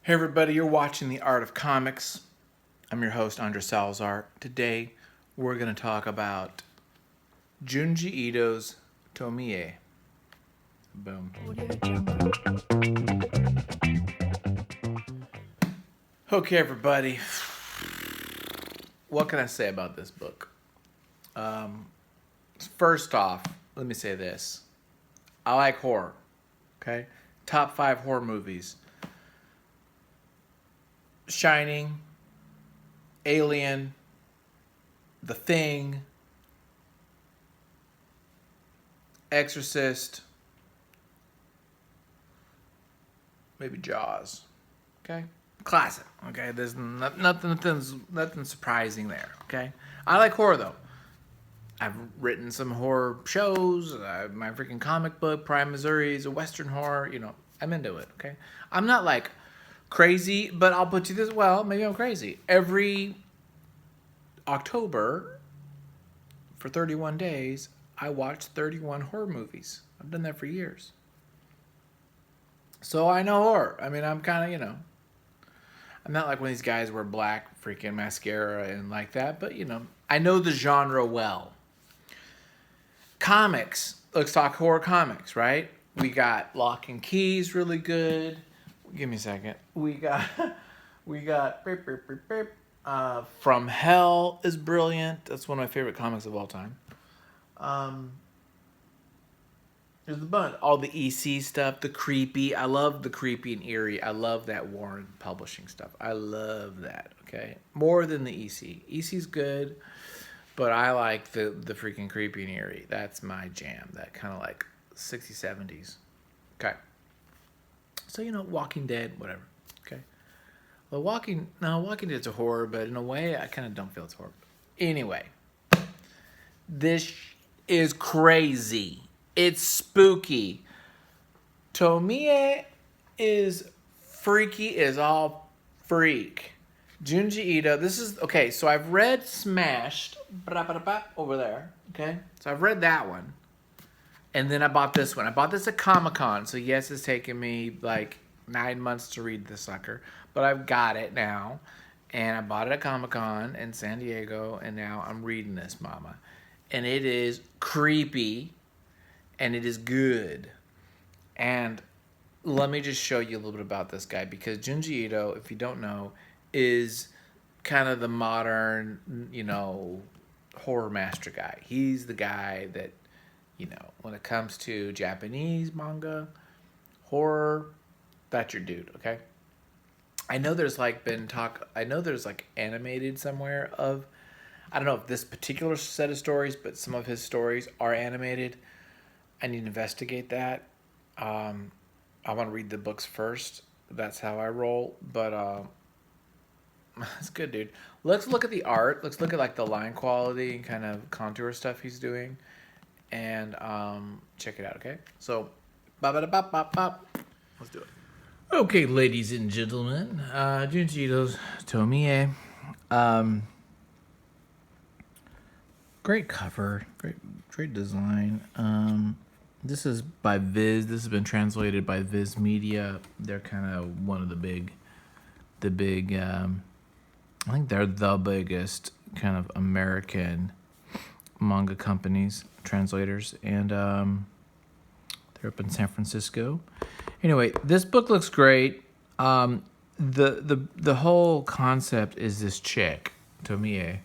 Hey everybody, you're watching The Art of Comics. I'm your host, Andre Salazar. Today, we're going to talk about Junji Ito's Tomie. Boom. Okay, everybody. What can I say about this book? First off, let me say this. I like horror. Okay? Top 5 horror movies. Shining, Alien, The Thing, Exorcist, maybe Jaws. Okay? Classic. Okay? There's nothing surprising there. Okay? I like horror though. I've written some horror shows. My freaking comic book, Prime Missouri, is a Western horror. You know, I'm into it. Okay? I'm not like crazy, but I'll put you this, well, maybe I'm crazy. Every October, for 31 days, I watch 31 horror movies. I've done that for years. So I know horror. I mean, I'm kind of, I'm not like one of these guys wear black freaking mascara and like that, but, I know the genre well. Comics. Let's talk horror comics, right? We got Lock and Key's really good. Give me a second. We got From Hell is brilliant. That's one of my favorite comics of all time. There's a bunch. All the EC stuff, the creepy. I love the creepy and eerie. I love that Warren Publishing stuff. I love that. Okay, more than the EC. EC's good, but I like the freaking creepy and eerie. That's my jam. That kind of like 60s, 70s. Okay. So, Walking Dead, whatever. Okay. Well, Walking Dead's a horror, but in a way, I kind of don't feel it's horror. Anyway, this is crazy. It's spooky. Tomie is freaky as all freak. Junji Ito, this is, okay, so I've read Smashed, over there, okay? So I've read that one. And then I bought this one. I bought this at Comic-Con. So yes, it's taken me like 9 months to read this sucker. But I've got it now. And I bought it at Comic-Con in San Diego. And now I'm reading this mama. And it is creepy. And it is good. And let me just show you a little bit about this guy. Because Junji Ito, if you don't know, is kind of the modern, horror master guy. He's the guy that, when it comes to Japanese manga, horror, that's your dude, okay? I know there's animated somewhere of, I don't know if this particular set of stories, but some of his stories are animated. I need to investigate that. I want to read the books first. That's how I roll, but it's good, dude. Let's look at the art. Let's look at like the line quality and kind of contour stuff he's doing. And check it out, okay? So, let's do it. Okay, ladies and gentlemen, Junji Ito's Tomie. Great cover, great design. This is by Viz. This has been translated by Viz Media. They're kind of one of the big. I think they're the biggest kind of American manga companies, translators, and they're up in San Francisco. Anyway, this book looks great. The whole concept is this chick, Tomie,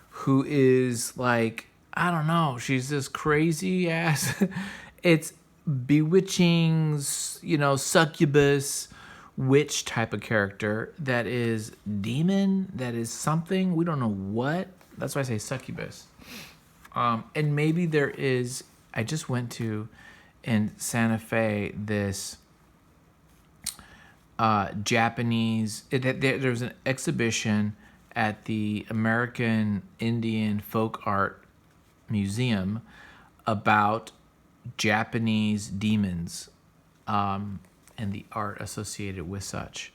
who is like, I don't know, she's this crazy ass. It's bewitching, succubus witch type of character that is demon, that is something, we don't know what. That's why I say succubus. And maybe there is, I just went to, in Santa Fe, this Japanese, there's an exhibition at the American Indian Folk Art Museum about Japanese demons and the art associated with such.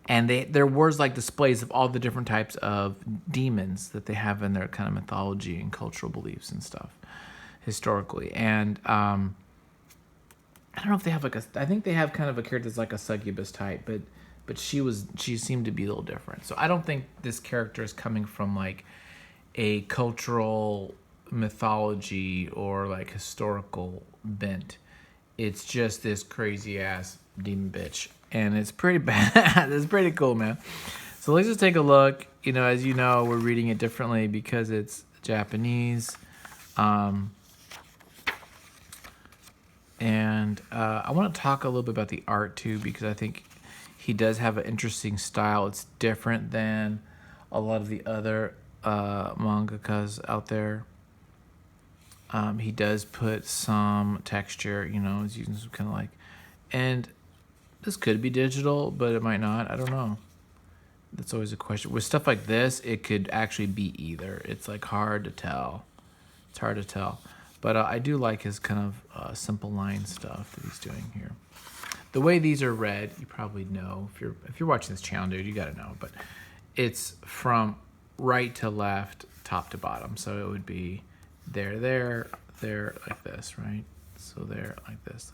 And there was like displays of all the different types of demons that they have in their kind of mythology and cultural beliefs and stuff historically. And I don't know if they have I think they have kind of a character that's like a succubus type, but but she seemed to be a little different. So I don't think this character is coming from like a cultural mythology or like historical bent. It's just this crazy ass demon bitch, and it's pretty bad. It's pretty cool, man. So let's just take a look. You know, as you know, we're reading it differently because it's Japanese. And I want to talk a little bit about the art too, because I think he does have an interesting style. It's different than a lot of the other mangakas out there. He does put some texture, you know, he's using some kind of like, and this could be digital, but it might not. I don't know. That's always a question. With stuff like this, it could actually be either. It's like hard to tell. It's hard to tell. But I do like his kind of simple line stuff that he's doing here. The way these are read, you probably know. If you're watching this channel, dude, you got to know. But it's from right to left, top to bottom. So it would be there, like this, right? So there, like this.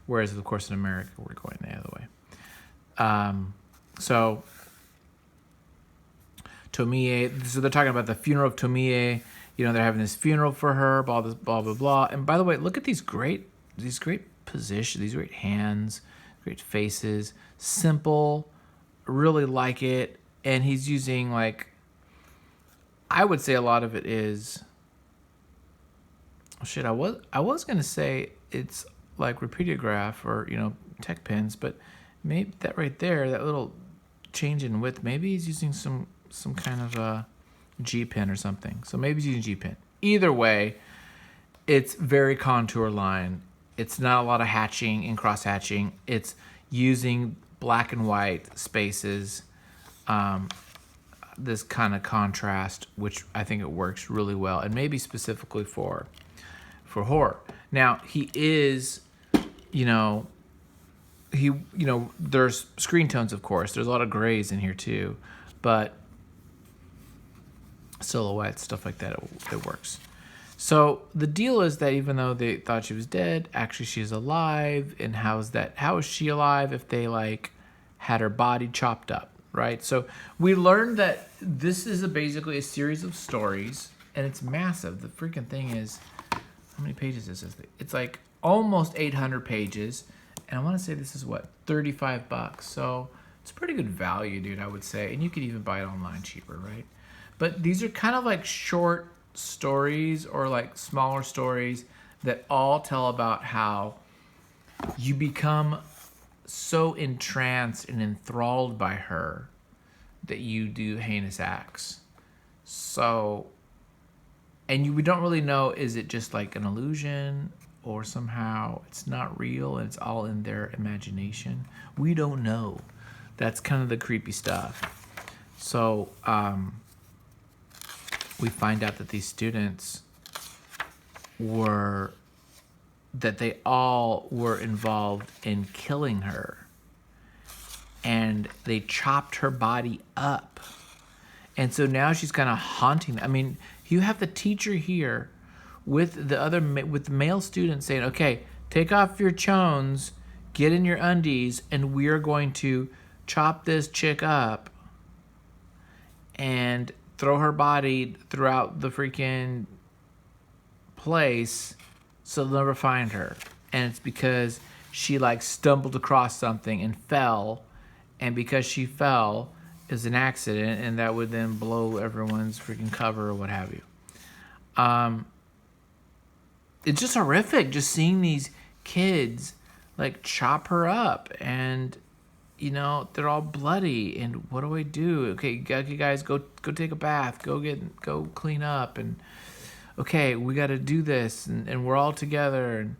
Whereas, of course, in America, we're going the other way. So Tomie, so they're talking about the funeral of Tomie. You know, they're having this funeral for her, blah, blah, blah, blah. And by the way, look at these great positions, these great hands, great faces, simple, really like it. And he's using like, I would say a lot of it is, I was going to say it's like repeatograph or, you know, tech pins, but maybe that right there, that little change in width, maybe he's using some kind of a G pin or something. So maybe he's using G pin. Either way, it's very contour line. It's not a lot of hatching and cross hatching. It's using black and white spaces, this kind of contrast, which I think it works really well, and maybe specifically for horror. Now he is, there's screen tones, of course. There's a lot of grays in here too, but silhouettes, stuff like that, it works. So the deal is that even though they thought she was dead, actually she's alive. And how is she alive if they like had her body chopped up, right? So we learned that this is basically a series of stories, and it's massive. The freaking thing is, how many pages is this? It's like almost 800 pages, and I want to say this is what, $35. So it's pretty good value, dude, I would say. And you could even buy it online cheaper, right? But these are kind of like short stories or like smaller stories that all tell about how you become so entranced and enthralled by her that you do heinous acts. So, and we don't really know, is it just like an illusion or somehow it's not real and it's all in their imagination? We don't know. That's kind of the creepy stuff. So, we find out that these students they all were involved in killing her. And they chopped her body up. And so now she's kind of haunting them. I mean, you have the teacher here with the male students saying, okay, take off your chones, get in your undies, and we're going to chop this chick up and throw her body throughout the freaking place so they'll never find her. And it's because she like stumbled across something and fell, and because she fell is an accident, and that would then blow everyone's freaking cover or what have you. It's just horrific just seeing these kids like chop her up, and they're all bloody, and what do I do? Okay, guys, go take a bath, go clean up, and okay, we got to do this, and we're all together, and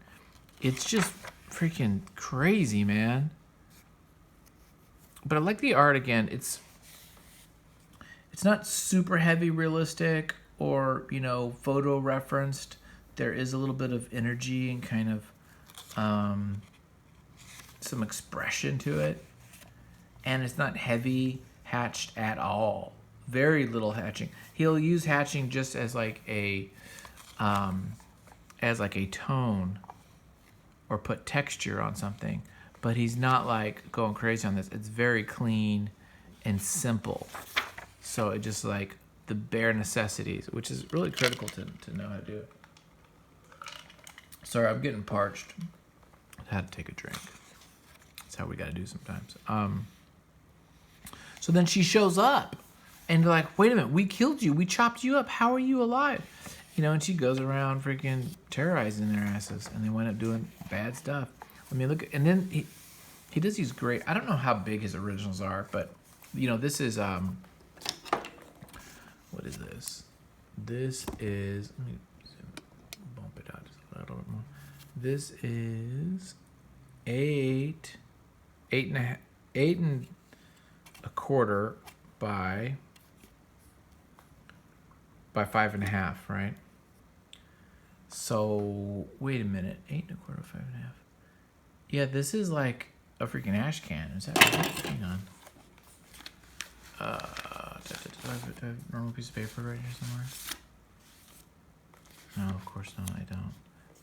it's just freaking crazy, man. But I like the art again. It's not super heavy realistic or photo referenced. There is a little bit of energy and kind of some expression to it. And it's not heavy hatched at all. Very little hatching. He'll use hatching just as like a tone or put texture on something. but he's not like going crazy on this. It's very clean and simple. So it just like the bare necessities, which is really critical to know how to do it. Sorry, I'm getting parched. I had to take a drink. That's how we got to do sometimes. So then she shows up, and they're like, wait a minute, we killed you. We chopped you up. How are you alive? You know, and she goes around freaking terrorizing their asses, and they wind up doing bad stuff. I mean, look, and then he does these great, I don't know how big his originals are, but, you know, this is, what is this? This is, let me bump it out just a little bit more. This is 8 and a quarter by 5.5, right? So wait a minute, 8 and a quarter, 5.5. Yeah, this is like a freaking ash can. Is that right? Hang on. Do I have a normal piece of paper right here somewhere? No, of course not. I don't.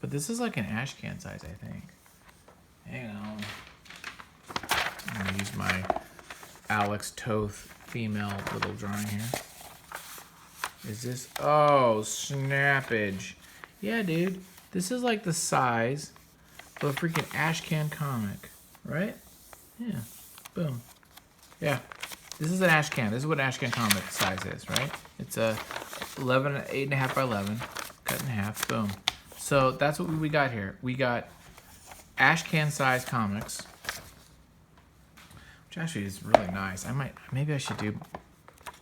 But this is like an ash can size, I think. Hang on. I'm gonna use my Alex Toth female little drawing here. Is this? Oh, snappage. Yeah, dude. This is like the size of a freaking ash can comic, right? Yeah. Boom. Yeah. This is an ash can. This is what an ash can comic size is, right? It's a 8.5 by 11, cut in half. Boom. So that's what we got here. We got ash can size comics, which actually is really nice. Maybe I should do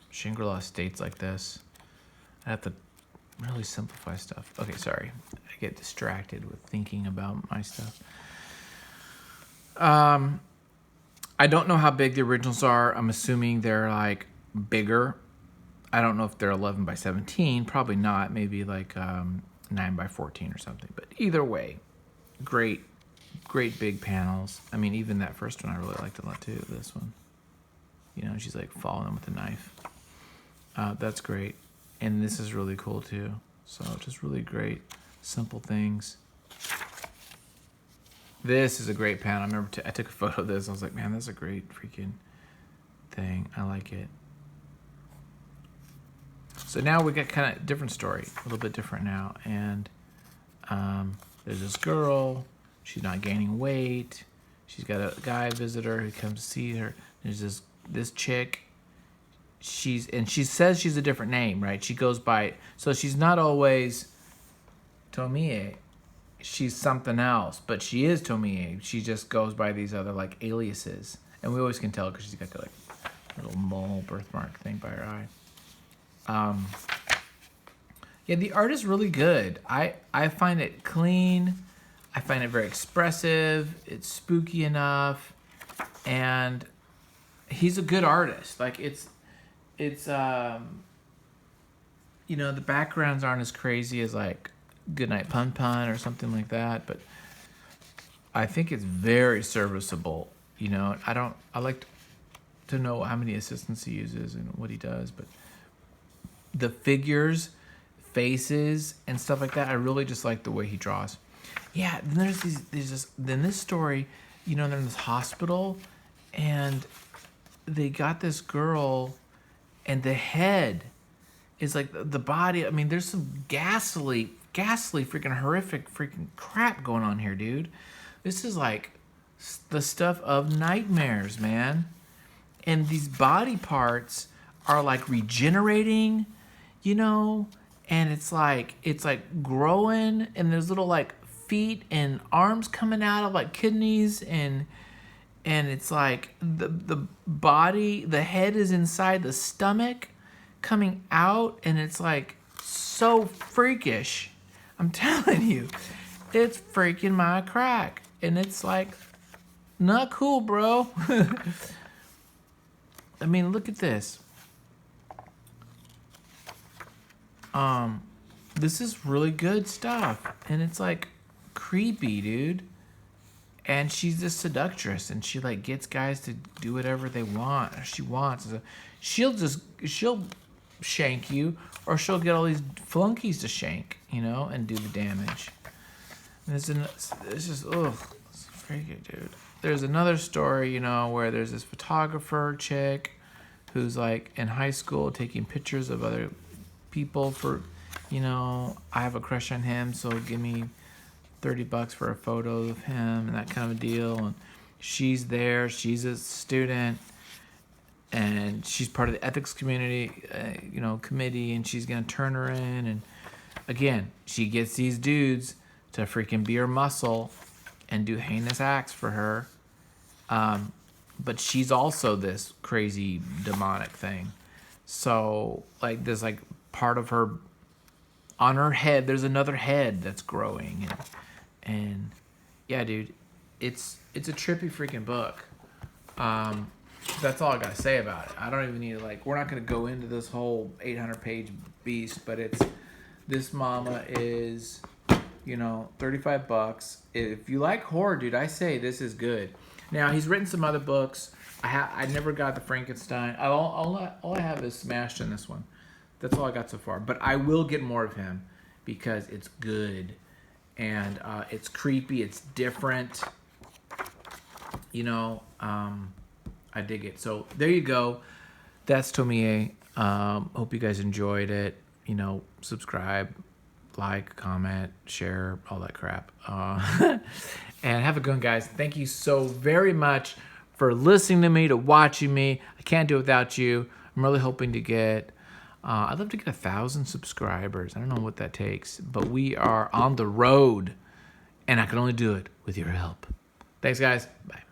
Shangri-La Estates like this. I have to really simplify stuff. Okay, sorry. I get distracted with thinking about my stuff. I don't know how big the originals are. I'm assuming they're like bigger. I don't know if they're 11 by 17. Probably not. Maybe like 9 by 14 or something. But either way, great big panels. I mean, even that first one I really liked a lot too. This one, you know, she's like following him with a knife. That's great. And this is really cool too. So just really great, simple things. This is a great panel. I remember I took a photo of this. I was like, man, that's a great freaking thing. I like it. So now we got kind of different story, a little bit different now. And there's this girl. She's not gaining weight. She's got a guy visitor who comes to see her. There's this chick. She says she's a different name, right? She goes by, so she's not always Tomie. She's something else, but she is Tomie. She just goes by these other like aliases, and we always can tell because she's got the like little mole birthmark thing by her eye. Yeah, the art is really good. I find it clean. I find it very expressive. It's spooky enough, and he's a good artist. Like it's you know, the backgrounds aren't as crazy as like Goodnight Pun Pun or something like that, but I think it's very serviceable. You know, I like to know how many assistants he uses and what he does, but the figures, faces, and stuff like that, I really just like the way he draws. Yeah, then then this story, you know, they're in this hospital, and they got this girl, and the head is like the body. I mean, there's some ghastly, freaking horrific, freaking crap going on here, dude. This is like the stuff of nightmares, man. And these body parts are like regenerating, you know, and it's like growing, and there's little like feet and arms coming out of like kidneys, and it's like the body, the head is inside the stomach coming out, and it's like so freakish. I'm telling you, it's freaking my crack, and it's like not cool, bro. I mean, look at this. This is really good stuff, and it's like creepy, dude. And she's this seductress, and she like gets guys to do whatever they want, or she wants. She'll shank you, or she'll get all these flunkies to shank, you know, and do the damage. And it's just, ugh, it's freaky, dude. there's another story, where there's this photographer chick who's like in high school taking pictures of other people for, I have a crush on him, so give me $30 for a photo of him and that kind of a deal. And she's there, she's a student, and she's part of the ethics community, committee, and she's gonna turn her in. And again, she gets these dudes to freaking be her muscle and do heinous acts for her. But she's also this crazy demonic thing. So like there's like part of her on her head. There's another head that's growing, and yeah, dude, it's a trippy freaking book. That's all I gotta say about it. I don't even need to we're not gonna go into this whole 800-page beast, but this mama is, $35. If you like horror, dude, I say this is good. Now he's written some other books. I never got the Frankenstein. All I have is Smashed in this one. That's all I got so far. But I will get more of him because it's good and it's creepy. It's different. I dig it. So there you go. That's Tomie. Hope you guys enjoyed it. Subscribe, like, comment, share, all that crap. And have a good one, guys. Thank you so very much for listening to me, to watching me. I can't do it without you. I'm really hoping to get, I'd love to get 1,000 subscribers. I don't know what that takes, but we are on the road, and I can only do it with your help. Thanks, guys. Bye.